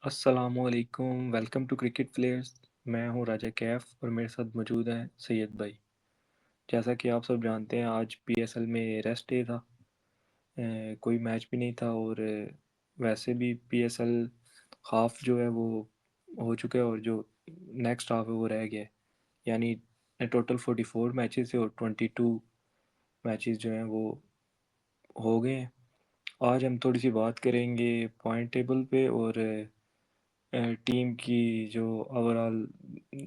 अस्सलामुअलैकुम welcome to cricket players. मैं हूं राजा कैफ और मेरे साथ मौजूद है सैयद भाई। जैसा कि आप सब जानते हैं आज पीएसएल में रेस्ट डे था। कोई मैच भी नहीं था और वैसे भी पीएसएल हाफ जो है वो हो चुका है और जो नेक्स्ट हाफ है वो रह गया है। यानी टोटल 44 मैचेस है और 22 मैचेस जो हैं वो हो गए हैं। आज हम थोड़ी सी बात करेंगे पॉइंट टेबल पे और टीम की जो ओवरऑल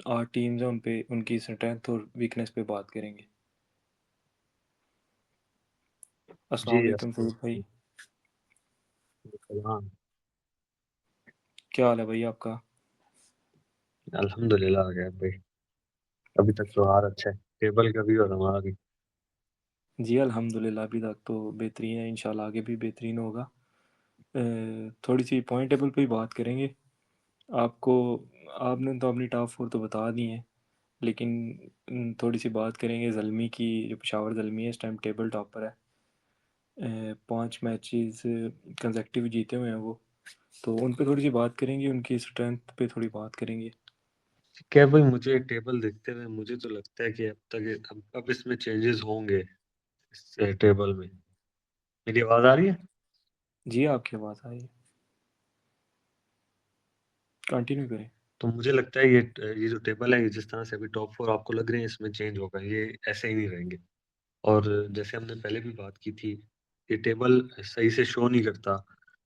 8 टीम्स हैं उन पे उनकी स्ट्रेंथ और वीकनेस पे बात करेंगे। अस्सलाम जी, वालेकुम अस्सलाम फरूक भाई। वालेकुम। क्या हाल है भाई आपका? अल्हम्दुलिल्लाह गया भाई। अभी तक तो हार अच्छा है, टेबल का भी और हमारा भी। जी अल्हम्दुलिल्लाह अभी तक तो बेहतरीन है, इंशाल्लाह आगे भी बेहतरीन होगा। थोड़ी सी पॉइंट टेबल पे ही बात करेंगे। आपको आपने तो अपनी टॉप फोर तो बता दी है, लेकिन थोड़ी सी बात करेंगे ज़ल्मी की। जो पेशावर ज़ल्मी है इस टाइम टेबल टॉपर है। 5 मैचेस कंसेक्टिव जीते हुए हैं वो। तो उन पे थोड़ी सी बात करेंगे, उनकी स्ट्रेंथ पे थोड़ी बात करेंगे। क्या भाई, मुझे टेबल देखते हुए मुझे तो लगता है कि अब इसमें चेंजेस होंगे इस टेबल में। मेरी आवाज़ आ रही है? जी आपकी आवाज़ आ रही है, कंटिन्यू करें। तो मुझे लगता है ये जो टेबल है, ये जिस तरह से अभी टॉप 4 आपको लग रहे हैं इसमें चेंज होगा, ये ऐसे ही नहीं रहेंगे। और जैसे हमने पहले भी बात की थी, ये टेबल सही से शो नहीं करता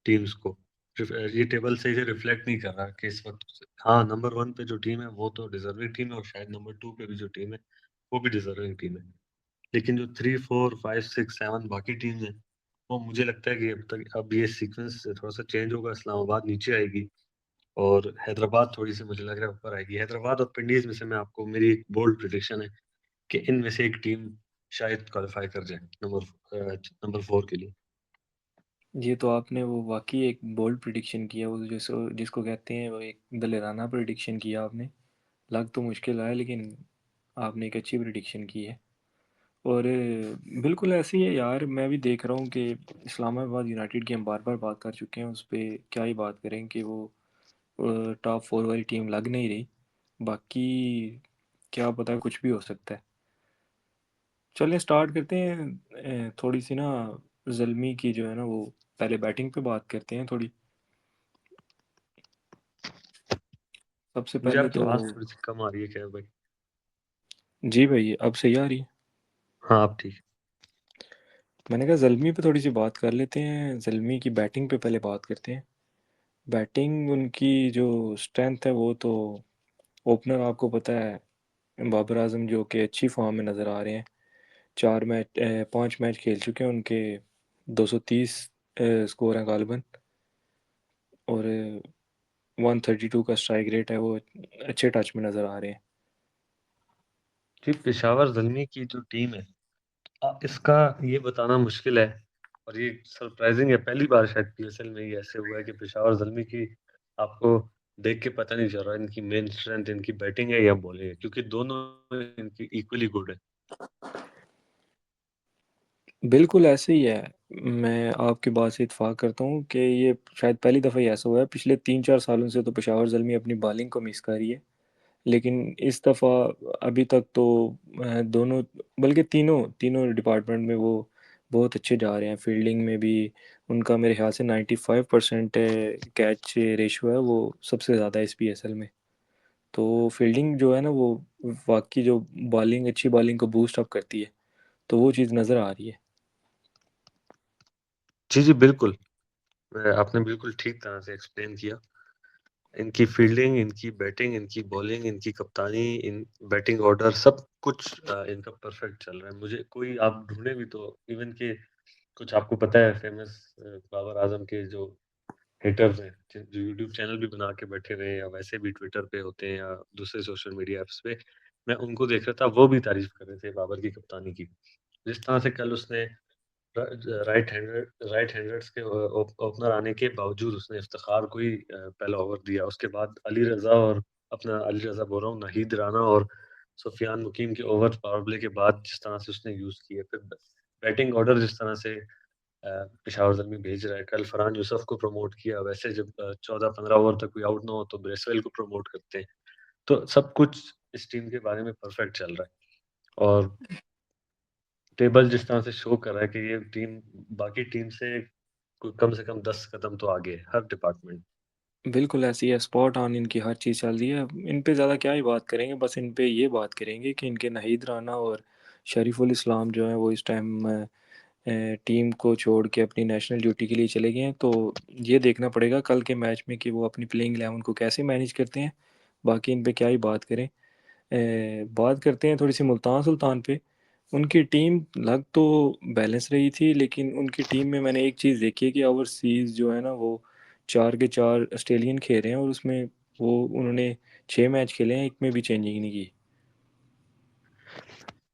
टीम्स को। ये टेबल सही से रिफ्लेक्ट नहीं कर रहा कि इस वक्त हाँ, नंबर 1 पे जो टीम है वो तो डिजर्विंग टीम है, और शायद नंबर 2 पे भी जो टीम है वो भी डिजर्विंग टीम है। लेकिन जो 3 4 5 6 7 बाकी टीम्स हैं, वो मुझे लगता है कि अब ये सीक्वेंस थोड़ा सा चेंज होगा। इस्लामाबाद नीचे आएगी और हैदराबाद थोड़ी सी मुझे लग रहा है ऊपर आएगी। हैदराबाद और पिंडीज में से मैं आपको, मेरी एक बोल्ड प्रिडिक्शन है कि इनमें से एक टीम शायद क्वालिफाई कर जाए नंबर 4 के लिए। ये तो आपने वो वाकई एक बोल्ड प्रिडिक्शन किया, वो जिसको जिसको कहते हैं वो एक दलेराना प्रिडिक्शन किया आपने। लग तो मुश्किल आया लेकिन आपने एक अच्छी प्रिडिक्शन की है। और बिल्कुल ऐसे ही है यार, मैं भी देख रहा हूँ कि इस्लामाबाद यूनाइटेड की हम बार बार बात कर चुके हैं, उस पर क्या ही बात करें कि वो टॉप फोर वाली टीम लग नहीं रही। बाकी क्या पता, कुछ भी हो सकता है। चलें स्टार्ट करते हैं। थोड़ी सी ना ज़ल्मी की जो है ना वो, पहले बैटिंग पे बात करते हैं थोड़ी। सबसे मुझे पहले आपकी तो आवाज़ थोड़ी सी कम आ रही है क्या भाई? जी भाई अब सही आ रही है। हाँ, आप ठीक। मैंने कहा ज़ल्मी पे थोड़ी सी बात कर लेते हैं, ज़ल्मी की बैटिंग पे पहले बात करते हैं। बैटिंग उनकी जो स्ट्रेंथ है वो तो, ओपनर आपको पता है बाबर आजम जो कि अच्छी फॉर्म में नज़र आ रहे हैं। 5 मैच खेल चुके हैं उनके, 230 स्कोर हैं गालिबन, और 132 का स्ट्राइक रेट है। वो अच्छे टच में नज़र आ रहे हैं। जी, पेशावर ज़ल्मी की जो टीम है, इसका ये बताना मुश्किल है। और ये सरप्राइजिंग है, पहली बार शायद पीएसएल में ये ऐसे हुआ है कि पेशावर ज़ल्मी की आपको देख के पता नहीं चल रहा इनकी मेन स्ट्रेंथ इनकी बैटिंग है या बॉलिंग है, क्योंकि दोनों इनकी इक्वली गुड है। बिल्कुल ऐसे ही है। मैं आपकी बात से इत्फाक करता हूँ कि ये शायद पहली दफ़ा ही ऐसा हुआ है। पिछले 3-4 सालों से तो पेशावर ज़ल्मी अपनी बॉलिंग को मिस कर रही है, लेकिन इस दफ़ा अभी तक तो दोनों, बल्कि तीनों तीनों डिपार्टमेंट में वो बहुत अच्छे जा रहे हैं। फील्डिंग में भी उनका मेरे ख्याल से 95% कैच रेशो है, वो सबसे ज़्यादा है इस पीएसएल में। तो फील्डिंग जो है ना वो वाकई जो बॉलिंग, अच्छी बॉलिंग को बूस्ट अप करती है, तो वो चीज़ नज़र आ रही है। जी, जी, बिल्कुल। आपने बिल्कुल ठीक तरह से एक्सप्लेन किया। इनकी फील्डिंग, इनकी बैटिंग, इनकी बॉलिंग, इनकी कप्तानी, इन बैटिंग ऑर्डर सब कुछ इनका परफेक्ट चल रहा है। मुझे कोई आप ढूँढे भी तो इवन के कुछ आपको पता है फेमस बाबर आज़म के जो हेटर्स हैं, जो यूट्यूब चैनल भी बना के बैठे हुए हैं या वैसे भी ट्विटर पे होते हैं या दूसरे सोशल मीडिया ऐप्स पे, मैं उनको देख रहा था, वो भी तारीफ़ कर रहे थे बाबर की कप्तानी की। जिस तरह से कल उसने राइट हैंडर्स के ओपनर आने के बावजूद उसने इफ्तिखार को ही पहला ओवर दिया। उसके बाद अली रज़ा बोल रहा हूँ, नाहीद राना और सुफियान मुकीम के ओवर पावर प्ले के बाद जिस तरह से उसने यूज़ किए, फिर बैटिंग ऑर्डर जिस तरह से पेशावर ज़ल्मी भेज रहा है, कल फरहान यूसुफ को प्रमोट किया, वैसे जब 14-15 ओवर तक कोई आउट ना हो तो ब्रेसवेल को प्रमोट करते हैं। तो सब कुछ इस टीम के बारे में परफेक्ट चल रहा है और टेबल जिस तरह से शो कर रहा है कि ये टीम बाकी टीम से कम 10 कदम तो आगे है, हर डिपार्टमेंट। बिल्कुल ऐसी है, स्पॉट ऑन इनकी हर चीज़ चल रही है। इन पे ज़्यादा क्या ही बात करेंगे, बस इन पे ये बात करेंगे कि इनके नाहिद राना और शरीफुल इस्लाम जो है वो इस टाइम टीम को छोड़ के अपनी नेशनल ड्यूटी के लिए चले गए हैं। तो ये देखना पड़ेगा कल के मैच में कि वो अपनी प्लेइंग 11 को कैसे मैनेज करते हैं। बाकी इन पे क्या ही बात करें। बात करते हैं थोड़ी सी मुल्तान सुल्तान पे। उनकी टीम लग तो बैलेंस रही थी, लेकिन उनकी टीम में मैंने एक चीज़ देखी है कि ओवरसीज़ जो है ना वो 4 के 4 ऑस्ट्रेलियन खेल रहे हैं, और उसमें वो उन्होंने 6 मैच खेले हैं, एक में भी चेंजिंग नहीं की।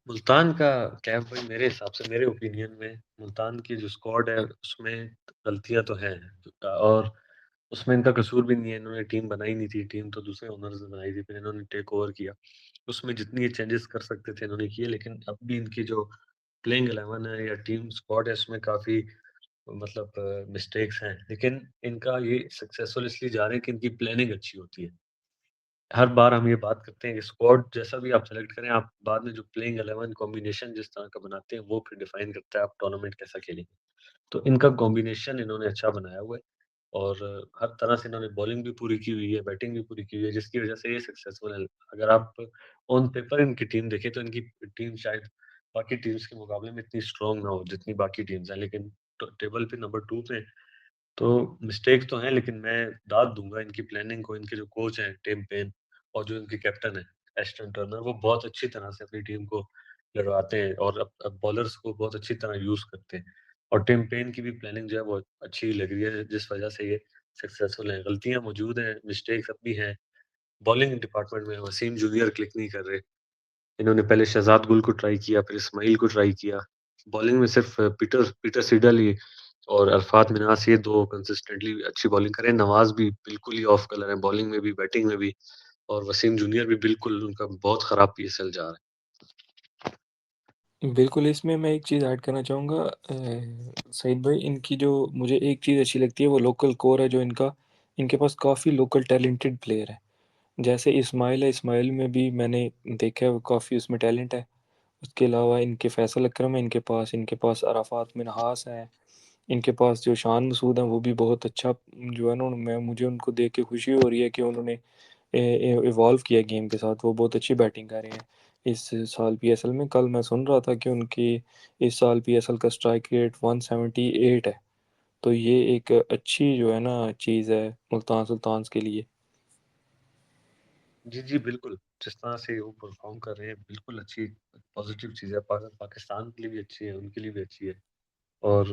मुल्तान का कैफ भाई मेरे हिसाब से मेरे ओपिनियन में मुल्तान की जो स्क्वाड है उसमें गलतियाँ तो हैं और उसमें इनका कसूर भी नहीं है, इन्होंने टीम बनाई नहीं थी, टीम तो दूसरे ओनर्स ने बनाई थी, फिर इन्होंने टेक ओवर किया। उसमें जितनी ये चेंजेस कर सकते थे इन्होंने किए, लेकिन अब भी इनकी जो प्लेइंग 11 है या टीम स्क्वाड है उसमें काफ़ी मतलब मिस्टेक्स हैं। लेकिन इनका ये सक्सेसफुल इसलिए जा रहे हैं कि इनकी प्लानिंग अच्छी होती है। हर बार हम ये बात करते हैं कि स्क्वाड जैसा भी आप सेलेक्ट करें, आप बाद में जो प्लेइंग 11 कॉम्बिनेशन जिस तरह का बनाते हैं, वो फिर डिफाइन करता है आप टूर्नामेंट कैसा खेलेंगे। तो इनका कॉम्बिनेशन इन्होंने अच्छा बनाया हुआ है और हर तरह से इन्होंने बॉलिंग भी पूरी की हुई है, बैटिंग भी पूरी की हुई है, जिसकी वजह से ये सक्सेसफुल है। अगर आप ऑन पेपर इनकी टीम देखें, तो इनकी टीम शायद बाकी टीम्स के मुकाबले में इतनी स्ट्रॉन्ग ना हो, जितनी बाकी टीम्स हैं, लेकिन टेबल पे नंबर 2 पे हैं। तो मिस्टेक्स तो हैं, लेकिन मैं दाद दूँगा इनकी प्लानिंग को, इनके जो कोच हैं टिम पेन और जो इनके कैप्टन हैं एस्टन टर्नर, वो बहुत अच्छी तरह से अपनी टीम को लड़वाते हैं और अब बॉलर्स को बहुत अच्छी तरह यूज़ करते हैं। और टिम पेन की भी प्लानिंग जो है वो अच्छी लग रही है, जिस वजह से ये सक्सेसफुल हैं। गलतियाँ मौजूद हैं, मिस्टेक्स अब भी हैं। बॉलिंग डिपार्टमेंट में वसीम जूनियर क्लिक नहीं कर रहे। इन्होंने पहले शहज़ाद गुल को ट्राई किया, फिर इस्माइल को ट्राई किया। बॉलिंग में सिर्फ़ पीटर पीटर सिडल ही और अरफ़ात मिन्हास, ये 2 कंसिस्टेंटली अच्छी बॉलिंग कर रहे हैं। नवाज़ भी बिल्कुल ही ऑफ कलर है, बॉलिंग में भी, बैटिंग में भी और वसीम जूनियर भी बिल्कुल उनका बहुत ख़राब पीएसएल जा रहा है। बिल्कुल, इसमें मैं एक चीज़ ऐड करना चाहूँगा सईद भाई, इनकी जो मुझे एक चीज़ अच्छी लगती है वो लोकल कोर है जो इनका। इनके पास काफ़ी लोकल टैलेंटेड प्लेयर है। जैसे इस्माइल है, इस्माइल में भी मैंने देखा है वो काफ़ी उसमें टैलेंट है। उसके अलावा इनके फैसल अकरम है, इनके पास अराफात मिन्हास है, इनके पास जो शान मसूद हैं वो भी बहुत अच्छा जो है ना, मैं मुझे उनको देख के खुशी हो रही है कि उन्होंने इवॉल्व किया गेम के साथ। वो बहुत अच्छी बैटिंग कर रहे हैं इस साल पीएसएल में। कल मैं सुन रहा था कि उनकी इस साल पीएसएल का स्ट्राइक रेट 178 है। तो ये एक अच्छी जो है ना चीज़ है मुल्तान सुल्तान्स के लिए। जी, जी, बिल्कुल। जिस तरह से वो परफ़ॉर्म कर रहे हैं, बिल्कुल अच्छी पॉज़िटिव चीज़ है। पाकिस्तान के लिए भी अच्छी है, उनके लिए भी अच्छी है और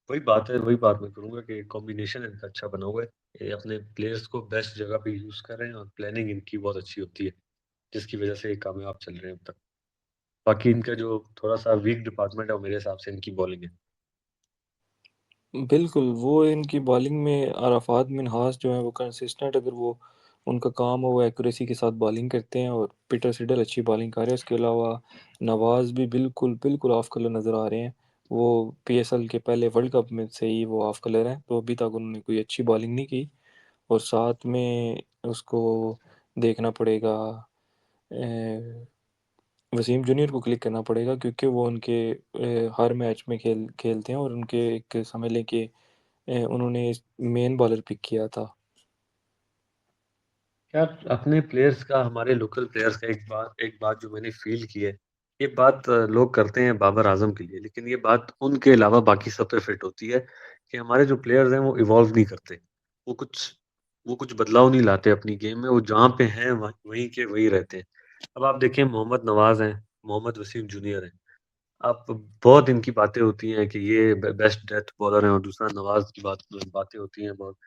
वही बात है, वही बात मैं करूँगा कि कॉम्बिनेशन इनका अच्छा बना हुआ है। ये अपने प्लेयर्स को बेस्ट जगह पे यूज़ कर रहे हैं और प्लानिंग इनकी बहुत अच्छी होती है, जिसकी वज़ह से ये कामयाब चल रहे हैं अब तक। बाकी इनका जो थोड़ा-सा वीक डिपार्टमेंट है, वो मेरे हिसाब से इनकी बॉलिंग है। बिल्कुल, वो इनकी बॉलिंग में अराफात मिन्हास जो है वो कंसिस्टेंट, अगर वो उनका काम हो वो एक्यूरेसी के साथ बॉलिंग करते हैं, और पीटर सिडल अच्छी बॉलिंग कर रहे हैं। उसके अलावा नवाज़ भी बिल्कुल बिल्कुल ऑफ कलर नज़र आ रहे हैं। वो पीएसएल के पहले वर्ल्ड कप में से ही वो ऑफ कलर हैं, तो अभी तक उन्होंने कोई अच्छी बॉलिंग नहीं की। और साथ में उसको देखना पड़ेगा, वसीम जूनियर को क्लिक करना पड़ेगा, क्योंकि वो उनके हर मैच में खेलते हैं, और उनके एक समझ लें कि उन्होंने मेन बॉलर पिक किया था। यार अपने प्लेयर्स का, हमारे लोकल प्लेयर्स का एक बात जो मैंने फ़ील की है, ये बात लोग करते हैं बाबर आज़म के लिए, लेकिन ये बात उनके अलावा बाकी सब पे फिट होती है कि हमारे जो प्लेयर्स हैं वो इवॉल्व नहीं करते। वो कुछ वो कुछ बदलाव नहीं लाते अपनी गेम में, वो जहाँ पे हैं वहीं के वहीं रहते हैं। अब आप देखिए मोहम्मद नवाज़ हैं, मोहम्मद वसीम जूनियर हैं। आप बहुत इनकी बातें होती हैं कि ये बेस्ट डेथ बॉलर हैं और दूसरा नवाज़ की बातें होती हैं बहुत।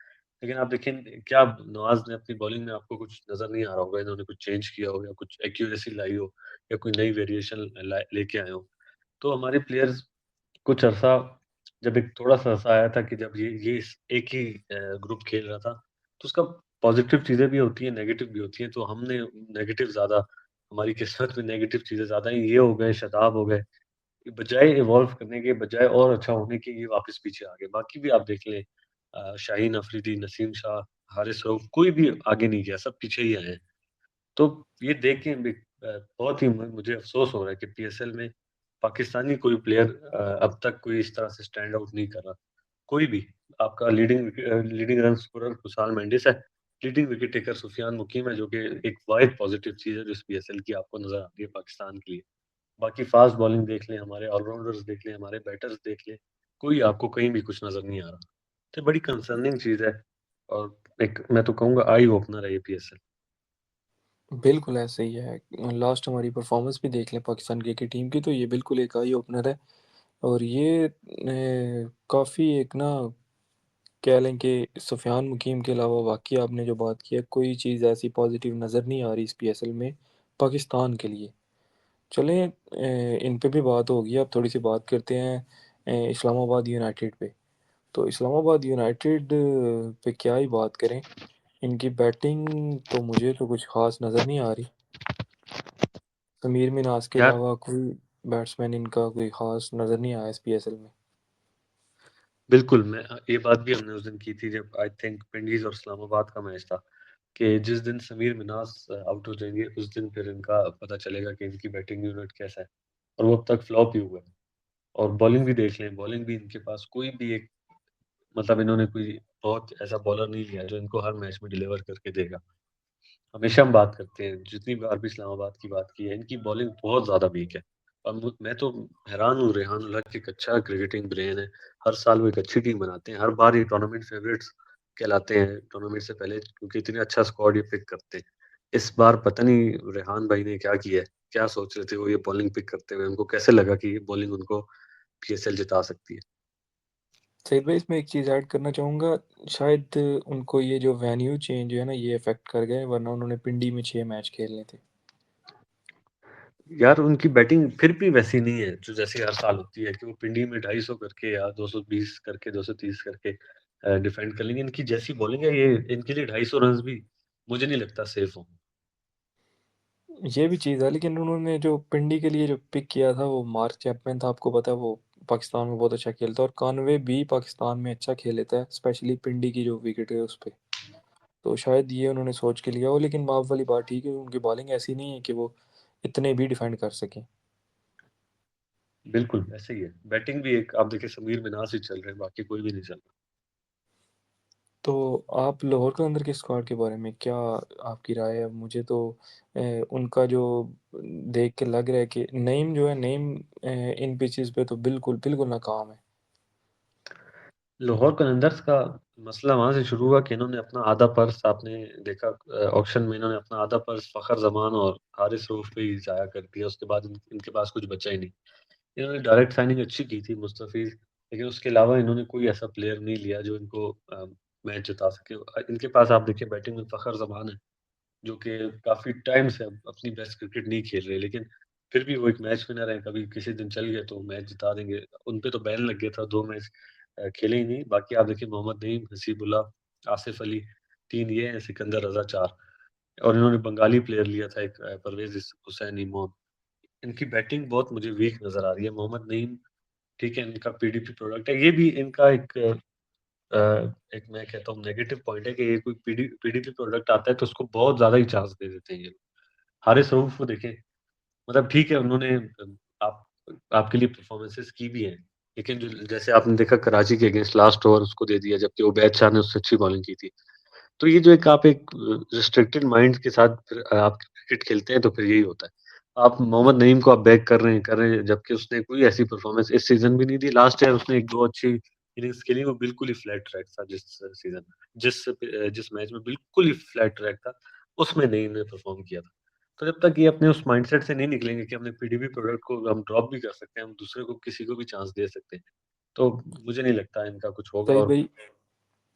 लेकिन आप देखें क्या नवाज़ ने अपनी बॉलिंग में आपको कुछ नज़र नहीं आ रहा होगा, इन्होंने कुछ चेंज किया हो या कुछ एक्यूरेसी लाई हो या कोई नई वेरिएशन लेके आए हो। तो हमारे प्लेयर्स कुछ अरसा, जब एक थोड़ा-सा अरसा आया था कि जब ये इस एक ही ग्रुप खेल रहा था, तो उसका पॉज़िटिव चीज़ें भी होती हैं, नेगेटिव भी होती हैं। तो हमने नेगेटिव ज़्यादा, हमारी किस्मत में नेगेटिव चीज़ें ज़्यादा हैं। ये हो गए, शादाब हो गए, बजाय इवॉल्व करने के, बजाय और अच्छा होने के, ये वापस पीछे आ गए। बाकी भी आप देख लें, शाहीन अफरीदी, नसीम शाह, हारिस रऊफ, कोई भी आगे नहीं गया, सब पीछे ही आए हैं। तो ये देख के बहुत ही मुझे अफ़सोस हो रहा है कि पीएसएल में पाकिस्तानी कोई प्लेयर अब तक कोई इस तरह से स्टैंड आउट नहीं कर रहा। कोई भी, आपका leading run scorer Khushal Mendis है, लीडिंग विकेट टेकर सुफियान मुकीम है, जो कि एक वाहिद पॉजिटिव चीज़ है जो इस पीएसएल की आपको नज़र आती है पाकिस्तान के लिए। बाकी फास्ट बॉलिंग देख लें, हमारे ऑलराउंडर्स देख लें, हमारे बैटर्स देख लें, कोई आपको कहीं भी कुछ नज़र नहीं आ रहा। तो बड़ी कंसर्निंग चीज़ है, और एक मैं तो कहूँगा आई ओपनर है ये पीएसएल। बिल्कुल ऐसा ही है। लास्ट हमारी परफॉर्मेंस भी देख लें पाकिस्तान क्रिकेट टीम की, तो ये बिल्कुल एक आई ओपनर है। और ये काफ़ी एक ना, कह लें कि सुफियान मुकीम के अलावा वाकई आपने जो बात की है, कोई चीज़ ऐसी पॉजिटिव नज़र नहीं आ रही इस पीएसएल में पाकिस्तान के लिए। चलें, इन पे भी बात होगी, अब थोड़ी सी बात करते हैं इस्लामाबाद यूनाइटेड पे। तो इस्लामाबाद यूनाइटेड पे क्या ही बात करें। इनकी बैटिंग तो मुझे तो कुछ खास नज़र नहीं आ रही। समीर मिनास के यार अलावा कोई बैट्समैन इनका कोई खास नज़र नहीं आया इस पीएसएल में। बिल्कुल, ये बात भी हमने उस दिन की थी जब आई थिंक विंडीज और इस्लामाबाद का मैच था, कि जिस दिन समीर मिनास आउट हो जाएंगे, उस दिन फिर इनका पता चलेगा कि इनकी बैटिंग यूनिट कैसा है। और वो अब तक फ्लॉप ही हुआ है। और बॉलिंग भी देख लें, बॉलिंग भी इनके पास कोई भी एक, मतलब इन्होंने कोई बहुत ऐसा बॉलर नहीं लिया जो इनको हर मैच में डिलीवर करके देगा। हमेशा हम बात करते हैं, जितनी बार भी इस्लामाबाद की बात की है, इनकी बॉलिंग बहुत ज़्यादा वीक है। और मैं तो हैरान हूँ, रेहान उल्लाह एक अच्छा क्रिकेटिंग ब्रेन है। हर साल वो एक अच्छी टीम बनाते हैं, हर बार ये टूर्नामेंट फेवरेट्स कहलाते हैं टूर्नामेंट से पहले, क्योंकि इतने अच्छा स्क्वाड ये पिक करते हैं। इस बार पता नहीं रेहान भाई ने क्या किया है, क्या सोच रहे थे वो ये बॉलिंग पिक करते हुए, उनको कैसे लगा कि ये बॉलिंग उनको पीएसएल जिता सकती है। सईद भाई, इसमें एक चीज़ ऐड करना चाहूँगा। शायद उनको ये जो वेन्यू चेंज है ना, ये अफेक्ट कर गए, वरना उन्होंने पिंडी में 6 मैच खेलने थे। यार उनकी बैटिंग फिर भी वैसी नहीं है जो जैसे हर साल होती है, कि वो पिंडी में 250 करके या 220 करके, 230 करके डिफेंड कर लेंगे। इनकी जैसी बॉलिंग है, ये इनके लिए 250 रन भी मुझे नहीं लगता सेफ हो। ये भी चीज़ है, लेकिन उन्होंने जो पिंडी के लिए जो पिक किया था वो मार्क चैपमैन था, आपको पता है वो पाकिस्तान में बहुत अच्छा खेलता है, और कानवे भी पाकिस्तान में अच्छा खेल लेता है, स्पेशली पिंडी की जो विकेट है उस पे। तो शायद ये उन्होंने सोच के लिया हो, लेकिन माफ वाली बात ठीक है, उनकी बॉलिंग ऐसी नहीं है कि वो इतने भी डिफेंड कर सकें। बिल्कुल ऐसे ही है, बैटिंग भी एक आप देखिए समीर मिनास ही चल रहे हैं, बाकी कोई भी नहीं चल रहा। तो आप लाहौर कलंदर के स्क्वाड के बारे में क्या आपकी राय है? मुझे तो उनका जो देख के लग रहा है कि नईम जो है, नईम इन पिचेस पे तो बिल्कुल बिल्कुल नाकाम है। लाहौर कलंदर्स का मसला वहां से शुरू हुआ कि इन्होंने अपना आधा पर्स, आपने देखा ऑक्शन में, इन्होंने अपना आधा पर्स फखर जमान और हारिस रऊफ पे ही जाया कर दिया। उसके बाद इनके पास कुछ बचा ही नहीं। इन्होंने डायरेक्ट साइनिंग अच्छी की थी, मुस्तफिज, लेकिन उसके अलावा इन्होंने कोई ऐसा प्लेयर नहीं लिया जो इनको मैच जिता सके। इनके पास आप देखिए बैटिंग में फखर जमान है, जो कि काफी टाइम से अब अपनी बेस्ट क्रिकेट नहीं खेल रहे, लेकिन फिर भी वो एक मैच विनर है। कभी किसी दिन चल गए तो मैच जिता देंगे। उन पे तो बैन लग गया था, 2 मैच खेले ही नहीं। बाकी आप देखिए मोहम्मद नईम, हसीबुल्लाह, आसिफ अली, 3 ये हैं, सिकंदर रजा 4। और इन्होंने बंगाली प्लेयर लिया था एक, परवेज हुसैन इमोन। इनकी बैटिंग बहुत मुझे वीक नजर आ रही है। मोहम्मद नईम ठीक है, इनका पीडीपी प्रोडक्ट है, ये भी इनका अ, एक मैं कहता हूँ नेगेटिव पॉइंट है कि ये कोई पीडीपी प्रोडक्ट आता है तो उसको बहुत ज्यादा ही चांस दे देते हैं ये लोग। हारिस रऊफ को देखें, मतलब ठीक है उन्होंने आप आपके लिए परफॉर्मेंसेस की भी हैं, लेकिन जो जैसे आपने देखा कराची के अगेंस्ट लास्ट ओवर उसको दे दिया, जबकि उबैद शाह ने उससे अच्छी बॉलिंग की थी। तो ये जो एक आप एक रिस्ट्रिक्टेड माइंड के साथ फिर आप क्रिकेट खेलते हैं तो फिर यही होता है। आप मोहम्मद नईम को आप बैक कर रहे हैं, जबकि उसने कोई ऐसी परफॉर्मेंस इस सीजन भी नहीं दी। लास्ट ईयर उसने एक दो अच्छी इनिंग्स खेली, वो बिल्कुल ही फ्लैट ट्रैक था। जिस जिस मैच में बिल्कुल ही फ्लैट ट्रैक था, उसमें नईम ने परफॉर्म किया था। तो जब तक ये अपने उस माइंडसेट से नहीं निकलेंगे कि हमने पीडीपी प्रोडक्ट को हम ड्रॉप भी कर सकते हैं, हम दूसरे को किसी को भी चांस दे सकते हैं, तो मुझे नहीं लगता इनका कुछ होगा। सईद और भाई,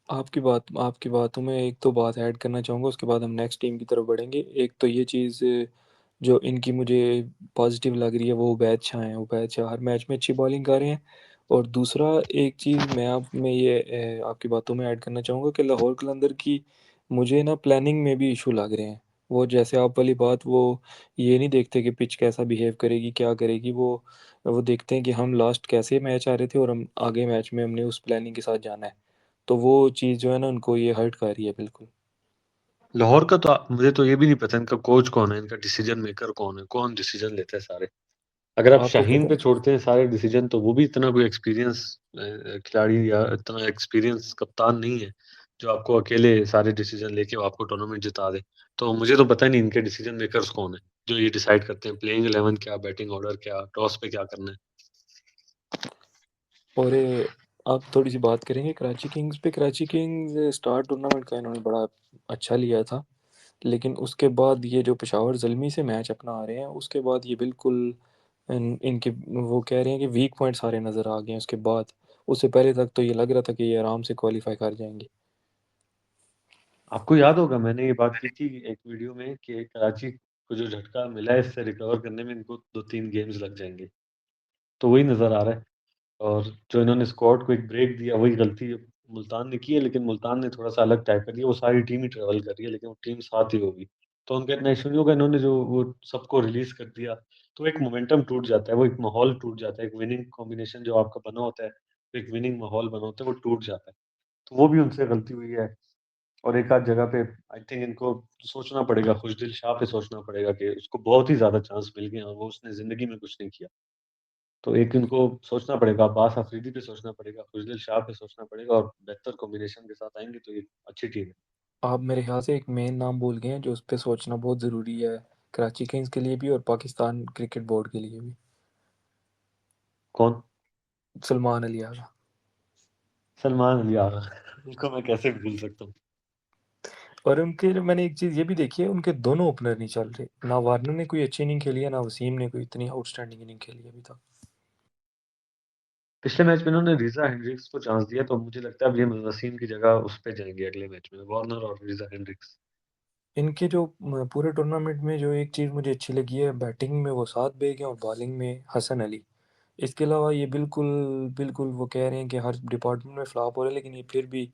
आपकी बातों में एक तो बात ऐड करना चाहूँगा, उसके बाद हम नेक्स्ट टीम की तरफ बढ़ेंगे। एक तो ये चीज़ जो इनकी मुझे पॉजिटिव लग रही है, वो उबैद शाह हैं। उबैद शाह हर मैच में अच्छी बॉलिंग कर रहे हैं। और दूसरा, एक चीज़ मैं आप में ये आपकी बातों में ऐड करना चाहूँगा कि लाहौर कलंदर की मुझे ना प्लानिंग में भी इशू लग रहे हैं। वो जैसे आप वाली बात, वो ये नहीं देखते कि पिच कैसा बिहेव करेगी, क्या करेगी, वो देखते हैं कि हम लास्ट कैसे मैच आ रहे थे और हम आगे मैच में हमने उस प्लानिंग के साथ जाना है। तो वो चीज़ जो है ना, उनको ये हर्ट कर रही है बिल्कुल। लाहौर का तो मुझे तो ये भी नहीं पता इनका कोच कौन है, इनका डिसीजन मेकर कौन है, कौन डिसीजन लेते हैं सारे। अगर आप आपको शाहीन पता पे छोड़ते हैं सारे डिसीजन, तो वो भी इतना कोई एक्सपीरियंस खिलाड़ी या इतना एक्सपीरियंस कप्तान नहीं है जो आपको अकेले सारे डिसीजन लेके वो आपको टूर्नामेंट जिता दे। तो मुझे तो पता ही नहीं इनके डिसीजन मेकर्स कौन है जो ये डिसाइड करते हैं प्लेइंग 11 क्या, बैटिंग ऑर्डर क्या, टॉस पे क्या करना है। और आप थोड़ी सी बात करेंगे कराची किंग्स पे। कराची किंग्स स्टार टूर्नामेंट का इन्होंने बड़ा अच्छा लिया था, लेकिन उसके बाद ये जो पेशावर ज़ल्मी से मैच अपना आ रहे हैं, उसके बाद ये बिल्कुल इनके वो कह रहे हैं कि वीक पॉइंट सारे नज़र आ गए हैं उसके बाद। उससे पहले तक तो ये लग रहा था कि ये आराम से क्वालिफाई कर जाएंगे। आपको याद होगा मैंने ये बात की थी एक वीडियो में कि कराची को जो झटका मिला है इससे रिकवर करने में इनको 2-3 गेम्स लग जाएंगे। तो वही नजर आ रहा है। और जो इन्होंने स्क्वाड को एक ब्रेक दिया वही गलती मुल्तान ने की है, लेकिन मुल्तान ने थोड़ा सा अलग टाइप कर दिया, वो सारी टीम ही ट्रेवल कर रही है लेकिन वो टीम साथ ही होगी। तो उनका इतना इशू नहीं होगा, इन्होंने जो वो सबको रिलीज कर दिया तो एक मोमेंटम टूट जाता है, वो एक माहौल टूट जाता है, एक विनिंग कॉम्बिनेशन जो आपका बना होता है, एक विनिंग माहौल बना होता है, वो टूट जाता है। तो वो भी उनसे गलती हुई है। और एक आध जगह पे आई थिंक इनको सोचना पड़ेगा, खुशदिल शाह पे सोचना पड़ेगा कि उसको बहुत ही ज्यादा चांस मिल गए और वो उसने जिंदगी में कुछ नहीं किया। तो एक इनको सोचना पड़ेगा, अब्बास अफरीदी पे सोचना पड़ेगा, खुशदिल शाह पे सोचना पड़ेगा, और बेहतर कॉम्बिनेशन के साथ आएंगे तो ये अच्छी टीम है। आप मेरे ख्याल से एक मेन नाम भूल गए हैं जो उस पर सोचना बहुत ज़रूरी है, कराची किंग्स के लिए भी और पाकिस्तान क्रिकेट बोर्ड के लिए भी। कौन? सलमान अली आगा। सलमान अली आगा। उनको मैं कैसे भूल सकता हूँ। और उनके मैंने एक चीज़ ये भी देखी है, उनके दोनों ओपनर नहीं चल रहे। ना वार्नर ने कोई अच्छी इनिंग खेली है, ना वसीम ने कोई इतनी आउटस्टैंडिंग इनिंग खेली है अभी तक। पिछले मैच में इन्होंने रीजा हेंड्रिक्स को चांस दिया, तो मुझे लगता है अब ये वसीम की जगह उस पे जाएंगे अगले मैच में, वार्नर और रीजा हेंड्रिक्स। इनके जो पूरे टूर्नामेंट में जो एक चीज़ मुझे अच्छी लगी है, बैटिंग में वो सात बेग हैं और बॉलिंग में हसन अली। इसके अलावा ये बिल्कुल बिल्कुल वो कह रहे हैं कि हर डिपार्टमेंट में फ्लॉप हो रहे हैं, लेकिन ये फिर भी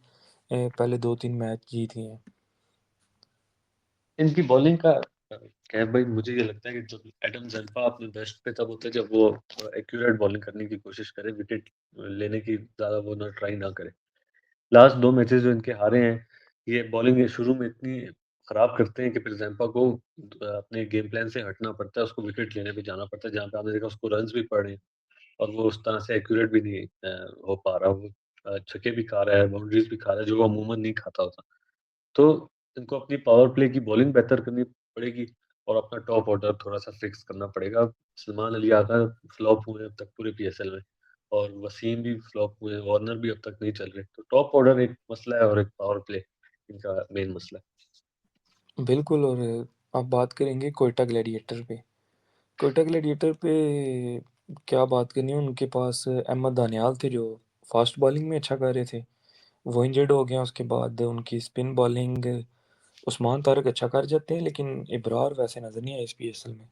पहले 2-3 मैच जीत गए हैं। इनकी बॉलिंग का क्या है भाई, मुझे ये लगता है कि जब एडम जंपा अपने बेस्ट पे तब होता है जब वो एक्यूरेट बॉलिंग करने की कोशिश करे, विकेट लेने की ज्यादा वो ना ट्राई ना करे। लास्ट 2 मैचेस जो इनके हारे हैं, ये बॉलिंग शुरू में इतनी खराब करते हैं कि फिर जंपा को अपने गेम प्लान से हटना पड़ता है, उसको विकेट लेने पे जाना पड़ता है, जहाँ पे आपने देखा उसको रन्स भी पड़ रहे हैं और वो उस तरह से एक्यूरेट भी नहीं हो पा रहा। वो छक्के भी खा रहा है, बाउंड्रीज भी खा रहा है, जो वो अमूमन नहीं खाता होता। तो इनको अपनी पावर प्ले की बॉलिंग बेहतर करनी पड़ेगी और अपना टॉप ऑर्डर थोड़ा सा फिक्स करना पड़ेगा। सलमान अली आगा फ्लॉप हुए हैं अब तक पूरे पीएसएल में, और वसीम भी फ्लॉप हुए हैं, वार्नर भी अब तक नहीं चल रहे। तो टॉप ऑर्डर एक मसला है और एक पावर प्ले इनका मेन मसला है। बिल्कुल। और आप बात करेंगे कोयटा ग्लैडिएटर पे। कोयटा ग्लैडिएटर पे क्या बात करनी है, उनके पास अहमद दानियाल थे जो फास्ट बॉलिंग में अच्छा कर रहे थे। वो इंजर्ड हो गया, उसके बाद उनकी स्पिन बॉलिंग उस्मान तारक अच्छा कर जाते हैं, लेकिन इब्रार वैसे नज़र नहीं आए इस पीएसएल में।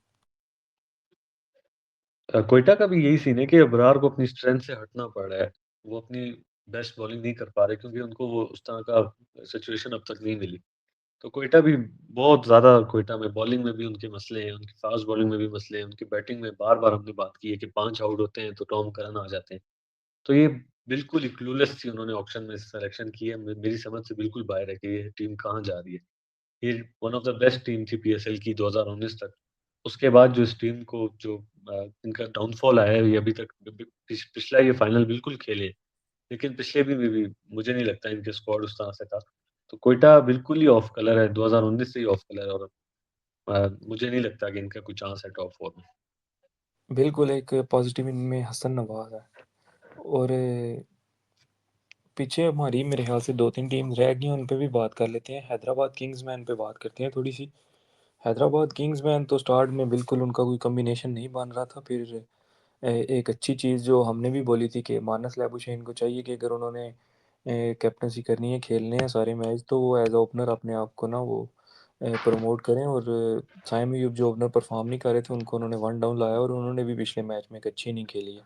कोयटा का भी यही सीन है कि अबरार को अपनी स्ट्रेंथ से हटना पड़ रहा है। वो अपनी बेस्ट बॉलिंग नहीं कर पा रहे क्योंकि उनको वो उस तरह का सिचुएशन अब तक नहीं मिली। तो कोयटा भी बहुत ज़्यादा, कोयटा में बॉलिंग में भी उनके मसले हैं, उनकी फास्ट बॉलिंग में भी मसले हैं, उनकी बैटिंग में बार-बार हमने बात की है कि 5 आउट होते हैं तो टॉम करन आ जाते हैं। तो ये बिल्कुल ही क्लूलेस थी, उन्होंने ऑक्शन में सिलेक्शन की है। मेरी समझ से बिल्कुल बाहर है कि ये टीम कहाँ जा रही है। ये one of the best team थी पीएसएल की 2019 तक। उसके बाद जो इस टीम को जो इनका डाउनफॉल आया है, ये अभी तक पिछला ये फाइनल बिल्कुल खेले, लेकिन पिछले भी मुझे नहीं लगता इनके स्क्वाड उस तरह से था। तो कोयटा बिल्कुल ही ऑफ कलर है, 2019 से ही ऑफ कलर है, और मुझे नहीं लगता कि इनका कोई चांस है टॉप 4 में। बिल्कुल। एक पॉजिटिव इनमें हसन नवाज है। और पीछे हमारी मेरे ख्याल से 2-3 टीम रह गई हैं, उन पे भी बात कर लेते हैं। हैदराबाद किंग्स मैन पे बात करते हैं थोड़ी सी। हैदराबाद किंग्स मैन तो स्टार्ट में बिल्कुल उनका कोई कॉम्बिनेशन नहीं बन रहा था। फिर एक अच्छी चीज़ जो हमने भी बोली थी कि मानस लैबुशेन को चाहिए कि अगर उन्होंने कैप्टनसी करनी है, खेलने हैं सारे मैच, तो वो एज ओपनर अपने आप को ना वो प्रमोट करें। और साइम अयूब जो ओपनर परफॉर्म नहीं कर रहे थे, उनको उन्होंने वन डाउन लाया और उन्होंने भी पिछले मैच में एक अच्छी इनिंग खेली है।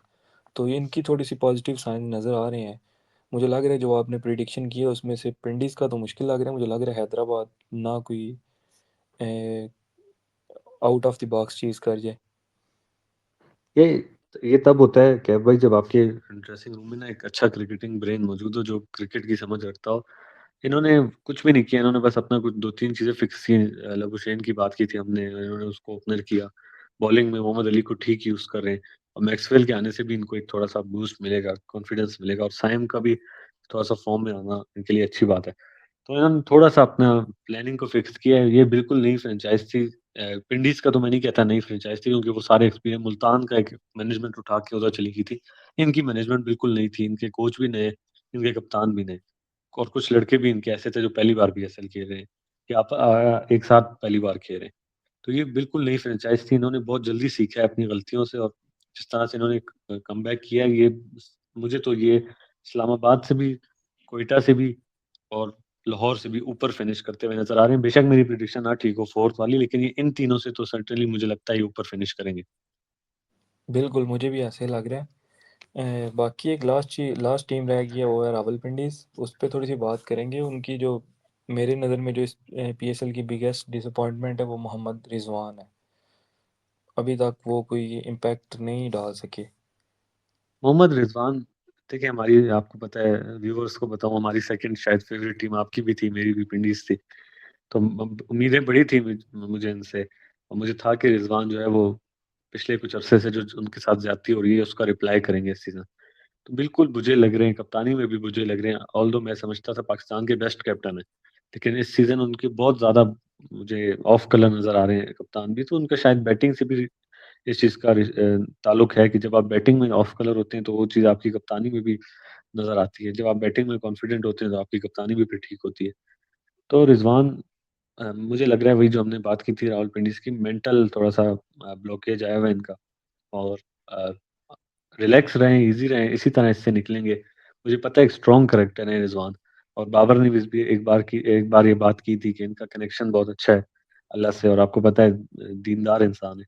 तो ये इनकी थोड़ी सी पॉजिटिव साइन नज़र आ रहे हैं। मुझे लग रहा है जो आपने प्रिडिक्शन की है उसमें से पिंडीज का तो मुश्किल लग रहा है। मुझे लग रहा है हैदराबाद ना कोई आउट ऑफ द बॉक्स चीज़ कर जाए। ये ये तब होता है कैफ भाई जब आपके ड्रेसिंग रूम में ना एक अच्छा क्रिकेटिंग ब्रेन मौजूद हो जो क्रिकेट की समझ रखता हो। इन्होंने कुछ भी नहीं किया, इन्होंने बस अपना कुछ 2-3 चीज़ें फिक्स की। लबुशेन की बात की थी हमने, इन्होंने उसको ओपनर किया। बॉलिंग में मोहम्मद अली को ठीक यूज़ कर रहे हैं और मैक्सवेल के आने से भी इनको एक थोड़ा-सा बूस्ट मिलेगा, कॉन्फिडेंस मिलेगा और साइम का भी थोड़ा-सा फ़ॉर्म में आना इनके लिए अच्छी बात है। तो इन्होंने थोड़ा-सा अपना प्लानिंग को फिक्स किया है। ये बिल्कुल नई फ्रैंचाइज़ थी। विंडीज़ का तो मैं नहीं कहता नई फ्रैंचाइज़ थी क्योंकि वो सारे एक्सपीरियंस मुल्तान का एक मैनेजमेंट उठा के उधर चली गई थी। इनकी मैनेजमेंट बिल्कुल नई थी, इनके कोच भी नए, इनके कप्तान भी नए और कुछ लड़के भी इनके ऐसे थे जो पहली बार बीएसएल खेल रहे हैं कि आप एक साथ पहली बार खेल रहे हैं। तो ये बिल्कुल नई फ्रैंचाइज़ थी, इन्होंने बहुत जल्दी सीखा है अपनी गलतियों से और जिस तरह से इन्होंने कमबैक किया है, ये मुझे तो ये इस्लामाबाद से भी, क्वेटा से भी और लाहौर से भी ऊपर फिनिश करते हुए नज़र आ रहे हैं। बेशक मेरी प्रेडिक्शन ना ठीक हो 4th वाली, लेकिन ये इन तीनों से तो सर्टेनली मुझे लगता है ये ऊपर फिनिश करेंगे। बिल्कुल, मुझे भी ऐसे लग रहा है। बाकी एक लास्ट टीम रह गई है, वो है रावलपिंडीज़। उस पे थोड़ी सी बात करेंगे। उनकी जो मेरे नज़र में जो इस पीएसएल की बिगेस्ट डिसअपॉइंटमेंट है वो मोहम्मद रिजवान है। अभी तक वो कोई इम्पैक्ट नहीं डाल सके। मोहम्मद रिज़वान देखिए हमारी आपको पता है व्यूअर्स को बताऊँ हमारी सेकंड शायद फेवरेट टीम आपकी भी थी, मेरी भी विंडीज़ थी। तो उम्मीदें बड़ी थी मुझे इनसे और मुझे था कि रिज़वान जो है वो पिछले कुछ अरसे से जो उनके साथ ज़्यादती हो रही है उसका रिप्लाई करेंगे इस सीज़न। तो बिल्कुल बुझे लग रहे हैं, कप्तानी में भी बुझे लग रहे हैं। ऑल्दो मैं समझता था पाकिस्तान के बेस्ट कैप्टन हैं, लेकिन इस सीज़न उनके बहुत ज़्यादा मुझे ऑफ कलर नज़र आ रहे हैं कप्तान भी। तो उनका शायद बैटिंग से भी इस चीज़ का ताल्लुक है कि जब आप बैटिंग में ऑफ कलर होते हैं तो वो चीज़ आपकी कप्तानी में भी नज़र आती है। जब आप बैटिंग में कॉन्फिडेंट होते हैं तो आपकी कप्तानी भी फिर ठीक होती है। तो रिज़वान मुझे लग रहा है वही जो हमने बात की थी रावलपिंडीज़ की मेंटल थोड़ा-सा ब्लॉकेज आया हुआ है इनका और अ, रिलैक्स रहें, ईज़ी रहें, इसी तरह इससे निकलेंगे। मुझे पता है एक स्ट्रॉन्ग कैरेक्टर है रिज़वान और बाबर ने भी एक बार ये बात की थी कि इनका कनेक्शन बहुत अच्छा है अल्लाह से और आपको पता है दीनदार इंसान है।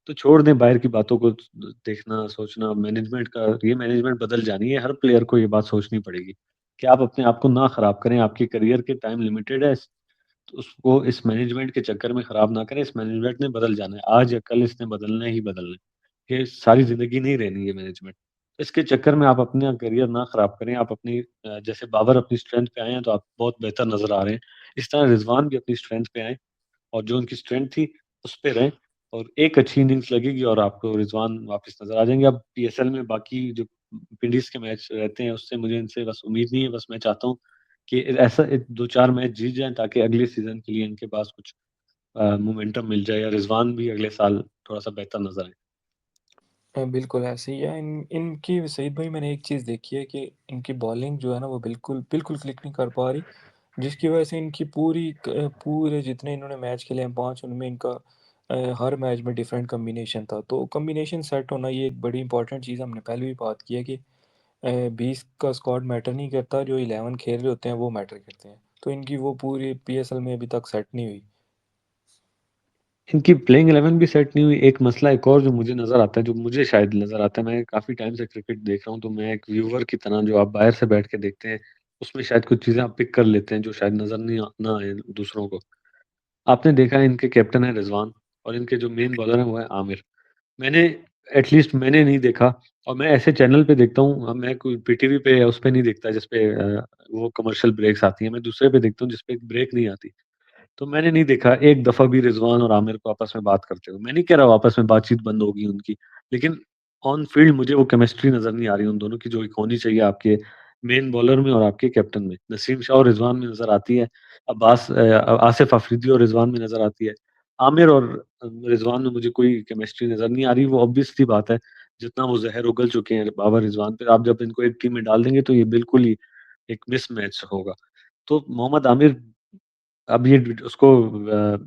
तो छोड़ दें बाहर की बातों को देखना, सोचना मैनेजमेंट बदल जानी है, हर प्लेयर को ये बात सोचनी पड़ेगी कि आप अपने आप को ना खराब करें, आपके करियर के टाइम लिमिटेड है। तो उसको इस मैनेजमेंट के चक्कर में खराब ना करें, इस मैनेजमेंट ने बदल जाना है। आज या कल इसने बदलना ही बदलना है। ये सारी ज़िंदगी नहीं रहनी ये मैनेजमेंट। इसके चक्कर में आप अपना करियर ना खराब करें। आप अपनी जैसे बाबर अपनी स्ट्रेंथ पे आए हैं तो आप बहुत बेहतर नज़र आ रहे हैं। इस तरह रिज़वान भी अपनी स्ट्रेंथ पे आएँ और जो उनकी स्ट्रेंथ थी उस पे रहें और एक अच्छी इनिंग्स लगेगी और आपको रिज़वान वापस नज़र आ जाएँगे। अब पीएसएल में बाकी जो विंडीज़ के मैच रहते हैं उससे मुझे इनसे बस उम्मीद नहीं है, बस मैं चाहता हूँ कि ऐसा 2-4 मैच जीत जाएँ ताकि अगले सीज़न के लिए इनके पास कुछ मोमेंटम मिल जाए या रिज़वान भी अगले साल थोड़ा-सा बेहतर नज़र आए। बिल्कुल ऐसे ही है। इनकी सईद भाई, मैंने एक चीज़ देखी है कि इनकी बॉलिंग जो है ना वो बिल्कुल बिल्कुल क्लिक नहीं कर पा रही, जिसकी वजह से इनकी पूरे जितने इन्होंने मैच खेले हैं 5, उनमें इनका हर मैच में डिफरेंट कम्बिनेशन था। तो कम्बिनेशन सेट होना ये एक बड़ी इंपॉर्टेंट चीज़, हमने पहले भी बात की है कि 20 का स्क्वाड मैटर नहीं करता, जो 11 खेल रहे होते हैं वो मैटर करते हैं। तो इनकी वो पूरी पीएसएल में अभी तक सेट नहीं हुई। इनकी प्लेइंग 11 भी सेट नहीं हुई। एक मसला एक और जो मुझे नज़र आता है, जो मुझे शायद नज़र आता है, मैं काफ़ी टाइम से क्रिकेट देख रहा हूँ, तो मैं एक व्यूअर की तरह जो आप बाहर से बैठ के देखते हैं, उसमें शायद कुछ चीज़ें आप पिक कर लेते हैं जो शायद नज़र नहीं ना आए दूसरों को। आपने देखा है इनके कैप्टन है रिज़वान और इनके जो मेन बॉलर हैं वो है आमिर। मैंने मैंने नहीं देखा और मैं ऐसे चैनल पे देखता हूँ, मैं कोई पीटीवी पे या उस पे नहीं देखता जिस पे वो कमर्शियल ब्रेक्स आती हैं, मैं दूसरे पे देखता हूँ जिस पे ब्रेक नहीं आती। तो मैंने नहीं देखा एक दफ़ा भी रिज़वान और आमिर को आपस में बात करते हुए। मैं नहीं कह रहा आपस में बातचीत बंद होगी उनकी, लेकिन ऑन फील्ड मुझे वो केमिस्ट्री नज़र नहीं आ रही उन दोनों की जो एक होनी चाहिए आपके मेन बॉलर में और आपके कैप्टन में। नसीम शाह और रिज़वान में नज़र आती है, आसिफ अफरीदी और रिज़वान में नज़र आती है। आमिर और रिज़वान में मुझे कोई केमिस्ट्री नज़र नहीं आ रही, वो ऑब्वियस सी बात है, जितना वो ज़हर उगल चुके हैं बाबर रिज़वान पे, आप जब इनको एक टीम में डाल देंगे तो ये बिल्कुल ही एक मिसमैच होगा। तो मोहम्मद आमिर अब ये उसको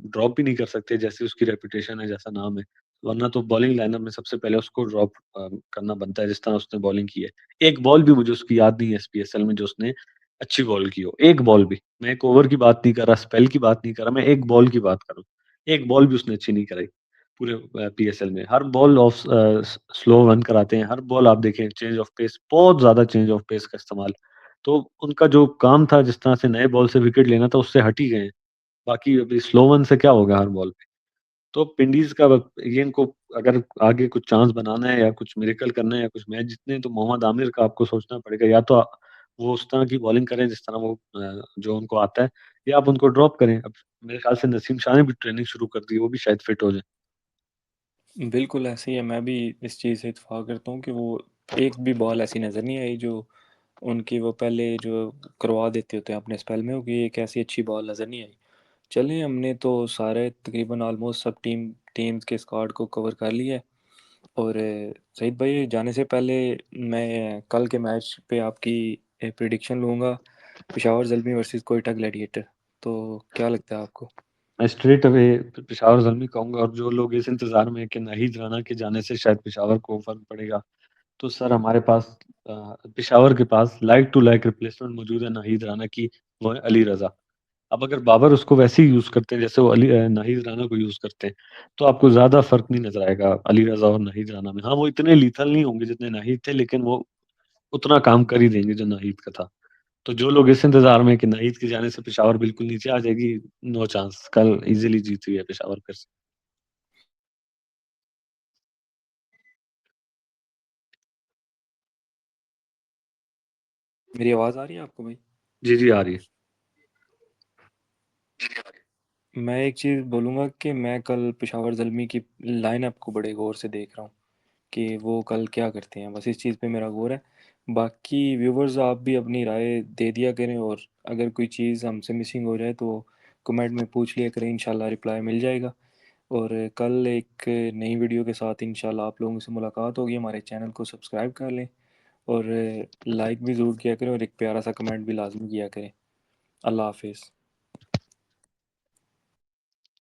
ड्रॉप भी नहीं कर सकते जैसी उसकी रेपुटेशन है, जैसा नाम है। वरना तो बॉलिंग लाइनअप में सबसे पहले उसको ड्रॉप करना बनता है जिस तरह उसने बॉलिंग की है। एक बॉल भी मुझे उसकी याद नहीं है एसपीएसएल में जो उसने अच्छी बॉल की हो, एक बॉल भी। मैं एक ओवर की बात नहीं कर रहा, स्पेल की बात नहीं कर रहा, मैं एक बॉल की बात कर रहा हूँ। एक बॉल भी उसने अच्छी नहीं कराई पूरे पीएसएल में। हर बॉल स्लो रन कराते हैं, हर बॉल आप देखें चेंज ऑफ पेस, बहुत ज़्यादा चेंज ऑफ पेस का इस्तेमाल। तो उनका जो काम था जिस तरह से नए बॉल से विकेट लेना था उससे हट ही गए हैं। बाकी अभी स्लो वन से क्या होगा हर बॉल पे। तो विंडीज़ का ये इनको अगर आगे कुछ चांस बनाना है या कुछ मिरेकल करना है या कुछ मैच जीतने हैं तो मोहम्मद आमिर का आपको सोचना पड़ेगा, या तो वो उस तरह की बॉलिंग करें जिस तरह वो जो उनको आता है, या आप उनको ड्रॉप करें। अब मेरे ख्याल से नसीम शाह ने भी ट्रेनिंग शुरू कर दी है, वो भी शायद फिट हो जाए। बिल्कुल ऐसे ही है, मैं भी इस चीज़ से इत्तेफाक करता हूँ कि वो एक भी बॉल ऐसी नज़र नहीं आई जो उनकी वो पहले जो करवा देते होते हैं अपने स्पेल में, कि एक ऐसी अच्छी बॉल नज़र नहीं आई। चलें, हमने तो सारे तकरीबन ऑलमोस्ट सब टीम्स के स्क्वाड को कवर कर लिया है। और सईद भाई, जाने से पहले मैं कल के मैच पे आपकी प्रिडिक्शन लूँगा, पेशावर ज़ल्मी वर्सेस कोयटा ग्लैडिएटर। तो क्या लगता है आपको? मैं स्ट्रेट अवे पेशावर ज़ल्मी कहूँगा, और जो लोग इस इंतज़ार में हैं कि नाहिद राना के जाने से शायद पेशावर को फ़र्क पड़ेगा, तो सर हमारे पास पेशावर के पास लाइक टू लाइक रिप्लेसमेंट मौजूद है नाहिद राना की, वो है अली रज़ा। अब अगर बाबर उसको वैसे ही यूज़ करते हैं जैसे वो नाहिद राना को यूज़ करते हैं, तो आपको ज़्यादा फ़र्क नहीं नज़र आएगा अली रज़ा और नाहिद राना में। हाँ, वो इतने लीथल नहीं होंगे जितने नाहिद थे, लेकिन वो उतना काम कर ही देंगे जो नाहिद का था। तो जो लोग इस इंतज़ार में हैं कि नाहिद के जाने से पेशावर बिल्कुल नीचे आ जाएगी, नो चांस, कल ईज़िली जीत रही है पेशावर फिर से। मेरी आवाज़ आ रही है आपको भाई? जी, जी, आ रही है। मैं एक चीज़ बोलूँगा कि मैं कल पेशावर ज़ल्मी की लाइनअप को बड़े गौर से देख रहा हूँ कि वो कल क्या करते हैं, बस इस चीज़ पे मेरा गौर है। बाकी व्यूवर्स आप भी अपनी राय दे दिया करें, और अगर कोई चीज़ हमसे मिसिंग हो जाए तो कमेंट में पूछ लिया करें, इंशाल्लाह रिप्लाई मिल जाएगा। और कल एक नई वीडियो के साथ इंशाल्लाह आप लोगों से मुलाकात होगी। हमारे चैनल को सब्सक्राइब कर लें, और लाइक भी ज़रूर किया करें, और एक प्यारा सा कमेंट भी लाजमी किया करें। अल्लाह हाफिज़।